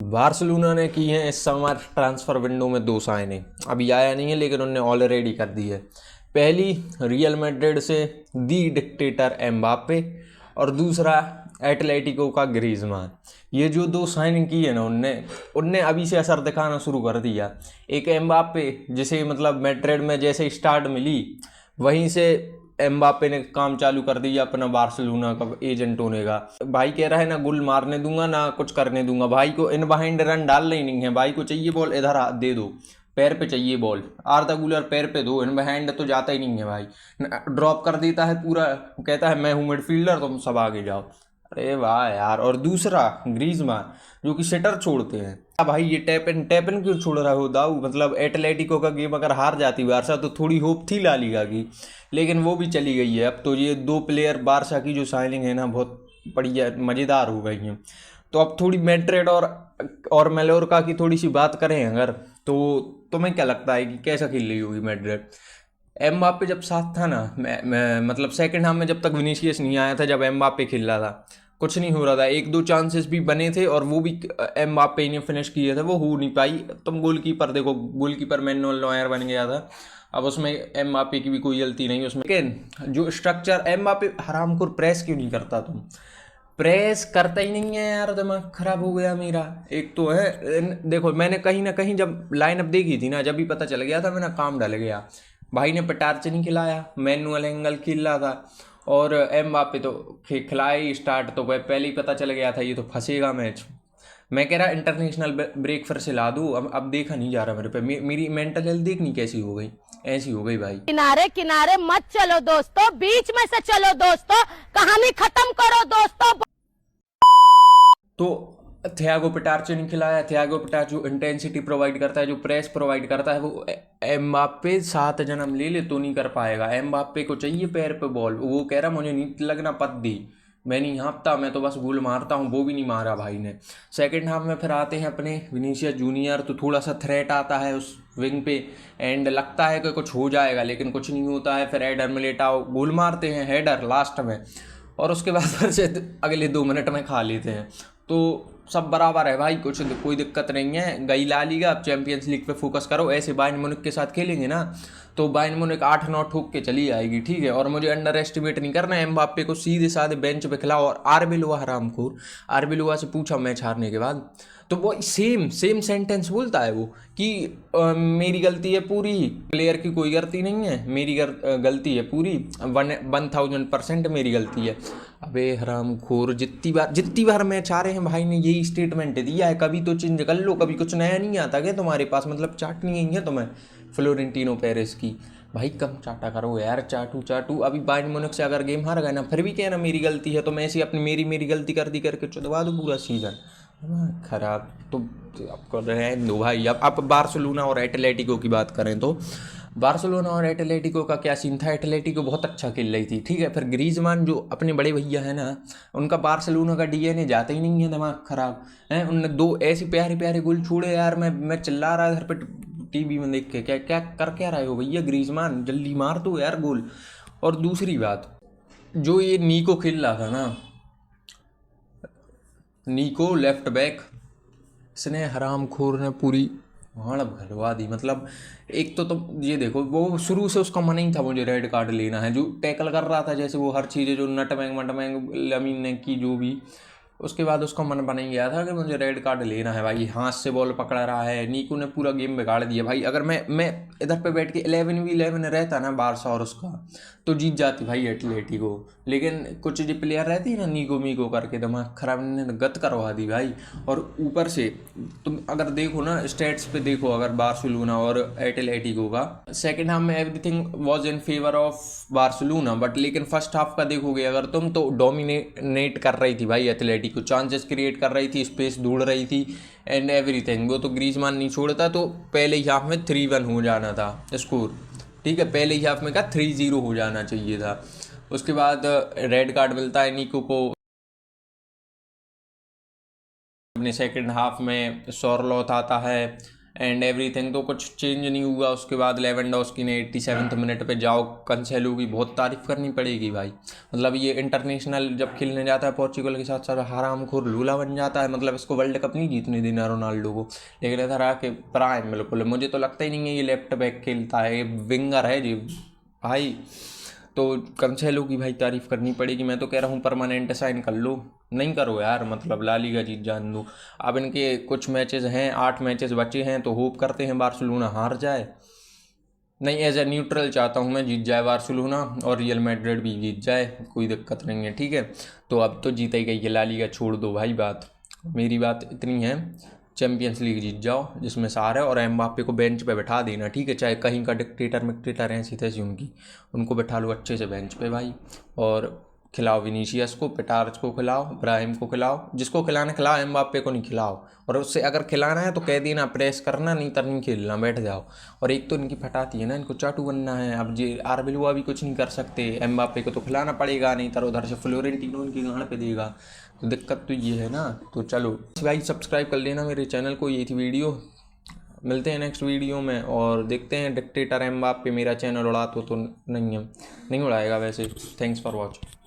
Barcelona ने की है इस समर ट्रांसफ़र विंडो में 2 साइनिंग। अभी आया नहीं है लेकिन उन्होंने ऑलरेडी कर दी है। पहली रियल मैड्रिड से दी डिक्टेटर एम्बापे और दूसरा एटलेटिको का ग्रीजमान। ये जो 2 साइनिंग की है ना उनने उनने अभी से असर दिखाना शुरू कर दिया। एक एम्बापे जिसे मतलब मैड्रिड में जैसे स्टार्ट मिली वहीं से एम्बापे ने काम चालू कर दिया अपना बार्सिलोना का एजेंट होने का। भाई कह रहा है ना गोल मारने दूंगा ना कुछ करने दूंगा। भाई को इन बिहाइंड रन डालना ही नहीं है। भाई को चाहिए बॉल इधर दे दो, पैर पे चाहिए बॉल। आर्दा गुलर पैर पे दो, इन बिहाइंड तो जाता ही नहीं है भाई। ड्रॉप कर देता है पूरा, कहता है मैं हूँ मिडफील्डर तुम सब आगे जाओ। अरे वाह यार। और दूसरा ग्रीजमान जो कि सेटर छोड़ते हैं। भाई ये टैपन क्यों छोड़ रहा हो दाऊ? मतलब एटलेटिको का गेम अगर हार जाती बारसा तो थोड़ी होप थी ला लीगा की, लेकिन वो भी चली गई है। अब तो ये 2 प्लेयर बारसा की जो साइनिंग है ना बहुत बढ़िया मज़ेदार हो गई हैं। तो अब थोड़ी मैड्रिड और मेलोर्का की थोड़ी सी बात करें अगर, तो तुम्हें क्या लगता है कि कैसा खेल रही होगी मैड्रिड? एमबाप्पे जब साथ था ना, मैं मतलब सेकंड हाफ में जब तक विनीसियस नहीं आया था, जब एमबाप्पे खेल रहा था कुछ नहीं हो रहा था। 1-2 चांसेस भी बने थे और वो भी एमबाप्पे ने फिनिश किए थे, वो हो नहीं पाई। तुम गोलकीपर देखो, गोलकीपर मैनुअल नॉयर बन गया था। अब उसमें एमबाप्पे की भी कोई गलती नहीं उसमें। लेकिन जो स्ट्रक्चर एमबाप्पे हरामखोर प्रेस क्यों नहीं करता? तुम प्रेस करता ही नहीं है यार, दिमाग खराब हो गया मेरा। एक तो है देखो, मैंने कहीं ना कहीं जब लाइनअप देखी थी ना, जब भी पता चल गया था मेरा काम डल गया। भाई ने पटार्च नहीं खिलाया, मैनुअल एंगल खेल रहा था और एमबाप्पे तो खिलाया ही स्टार्ट, तो पहले ही पता चल गया था ये तो फंसेगा मैच। मैं कह रहा इंटरनेशनल ब्रेक फिर से ला दूँ। अब देखा नहीं जा रहा मेरे पे। मेरी मेंटल हेल्थ देखनी कैसी हो गई, ऐसी हो गई भाई। किनारे किनारे मत चलो दोस्तों, बीच में से चलो दोस्तों, कहानी खत्म करो दोस्तों। तो थियागो पिटार्चो नहीं खिलाया। थियागो पिटार्चो इंटेंसिटी प्रोवाइड करता है, जो प्रेस प्रोवाइड करता है, वो एम्बाप्पे 7 जन्म ले ले तो नहीं कर पाएगा। एम्बाप्पे को चाहिए पैर पे बॉल। वो कह रहा मुझे नहीं लगना पद दी, मैं नहीं हाँपता, मैं तो बस गोल मारता हूँ। वो भी नहीं मारा भाई ने। सेकंड हाफ में फिर आते हैं अपने विनीसियस जूनियर, तो थोड़ा सा थ्रेट आता है उस विंग पे एंड लगता है कि कुछ हो जाएगा, लेकिन कुछ नहीं होता है। फिर एडर मिलिटाओ गोल मारते हैं, हेडर लास्ट में, और उसके बाद फिर से अगले 2 मिनट में खा लेते हैं। तो सब बराबर है भाई, कुछ कोई दिक्कत नहीं है। गई ला लीगा, अब चैंपियंस लीग पे फोकस करो। ऐसे बायर्न म्यूनिख के साथ खेलेंगे ना तो बायर्न म्यूनिख 8-9 ठोक के चली आएगी, ठीक है। और मुझे अंडर एस्टिमेट नहीं करना है। एम्बाप्पे को सीधे साधे बेंच पे खिलाओ। और आरबेलोआ हरामखोर, आरबेलोआ से पूछा मैच हारने के बाद, तो वो सेम सेंटेंस बोलता है वो कि मेरी गलती है पूरी, प्लेयर की कोई गलती नहीं है, मेरी गलती है पूरी, 1000% मेरी गलती है। अबे हरामखोर, जितनी बार मैच आ रहे हैं भाई ने यही स्टेटमेंट दिया है। कभी तो चेंज कर लो, कभी कुछ नया नहीं आता क्या तुम्हारे पास? मतलब चाटनी नहीं है तुम्हें फ्लोरेंटिनो पेरेस की? भाई कम चाटा करो यार, चाटू। अभी बायर्न म्यूनिख से अगर गेम हार गए ना, फिर भी कहना मेरी गलती है, तो मैं ऐसी अपनी मेरी गलती कर दी करके चुदवा दूँ पूरा सीजन। खराब। तो आपको रहने दो भाई। अब बार्सिलोना और एटलेटिको की बात करें तो बार्सिलोना और एटलेटिको का क्या सीन था? एटलेटिको बहुत अच्छा खेल रही थी, ठीक है। फिर ग्रीजमान जो अपने बड़े भैया है ना, उनका बार्सिलोना का डीएनए जाता ही नहीं है, दिमाग खराब है। उनने 2 ऐसे प्यारे प्यारे गोल छोड़े यार। मैं चिल्ला रहा घर पे टीवी में देख के, क्या क्या कर क्या रहे हो भैया? ग्रीजमान जल्दी मार दो यार गोल। और दूसरी बात, जो ये नीको खेल रहा था ना, नीको लेफ्ट बैक, इसने हरामखोर ने पूरी भाड़ भरवा दी। मतलब एक तो तुम ये देखो, वो शुरू से उसका मन ही था मुझे रेड कार्ड लेना है। जो टैकल कर रहा था जैसे वो हर चीज़ें जो नटमैंग लमीन ने की जो भी, उसके बाद उसका मन बन ही गया था कि मुझे रेड कार्ड लेना है भाई। हाथ से बॉल पकड़ा रहा है, नीकू ने पूरा गेम बिगाड़ दिया भाई। अगर मैं इधर पे बैठ के 11v11 रहता ना बारसा और उसका, तो जीत जाती भाई एटलेटिको। लेकिन कुछ जो प्लेयर रहती है ना नीको मीको करके, दिमाग खराब ने गत करवा दी भाई। और ऊपर से तुम अगर देखो ना स्टेट्स पे देखो, अगर बार्सिलोना और एटलेटिको का सेकंड हाफ में everything was in favour of Barcelona, but लेकिन फर्स्ट हाफ का देखोगे अगर तुम, तो डोमिनेट कर रही थी भाई एटलेटिको। चांसेस क्रिएट कर रही थी, स्पेस ढूंढ रही थी एंड एवरीथिंग। वो तो ग्रीजमान नहीं छोड़ता, तो पहले ही हाफ में 3-1 हो जाना था स्कोर, ठीक है। पहले ही हाफ में का 3-0 हो जाना चाहिए था। उसके बाद रेड कार्ड मिलता है नीको को। अपने सेकंड हाफ में सोरलोथ आता है एंड एवरीथिंग, तो कुछ चेंज नहीं हुआ। उसके बाद लेवेंडोस्की ने 87वें मिनट पे जाओ कंसेलो की बहुत तारीफ करनी पड़ेगी भाई। मतलब ये इंटरनेशनल जब खेलने जाता है पोर्चुगल के साथ साथ हरामखोर लूला बन जाता है। मतलब इसको वर्ल्ड कप नहीं जीतने देना रोनाल्डो को, लेकिन इधर आके प्राइम बिल्कुल। मुझे तो लगता ही नहीं है ये लेफ्ट बैक खेलता है, ये विंगर है जी भाई। तो कंसेलो की भाई तारीफ करनी पड़ेगी। मैं तो कह रहा हूँ परमानेंट साइन कर लो, नहीं करो यार, मतलब ला लीगा जीत जान दो। अब इनके कुछ मैचेस हैं, 8 मैचेस बचे हैं, तो होप करते हैं बार्सिलोना हार जाए। नहीं, एज ए न्यूट्रल चाहता हूँ मैं जीत जाए बार्सिलोना और रियल मैड्रिड भी जीत जाए, कोई दिक्कत नहीं है, ठीक है। तो अब तो जीत ही गई है ला लीगा, छोड़ दो भाई बात। मेरी बात इतनी है, चैंपियंस लीग जीत जाओ जिसमें सारा है, और एम्बाप्पे को बेंच पे बैठा देना, ठीक है। चाहे कहीं का डिक्टेटर मिक्टेटर ऐसी तैसी उनको बैठा लो अच्छे से बेंच पे भाई, और खिलाओ विनीशियस को, पेटार्च को खिलाओ, इब्राहिम को खिलाओ, जिसको खिलाना खिलाओ, एम्बाप्पे को नहीं खिलाओ। और उससे अगर खिलाना है तो कह देना प्रेस करना, नहीं तो नहीं खेलना, बैठ जाओ। और एक तो इनकी फटाती है ना, इनको चाटू बनना है। अब जी आर्बिलुआ भी कुछ नहीं कर सकते, एम्बाप्पे को तो खिलाना पड़ेगा, नहीं तो उधर से फ्लोरेंटिनो उनकी गांड पे देगा। तो दिक्कत तो ये है ना। तो चलो भाई सब्सक्राइब कर लेना मेरे चैनल को। ये थी वीडियो, मिलते हैं नेक्स्ट वीडियो में और देखते हैं डिक्टेटर एम्बाप्पे मेरा चैनल उड़ा तो नहीं है, नहीं उड़ाएगा वैसे। Thanks for watching.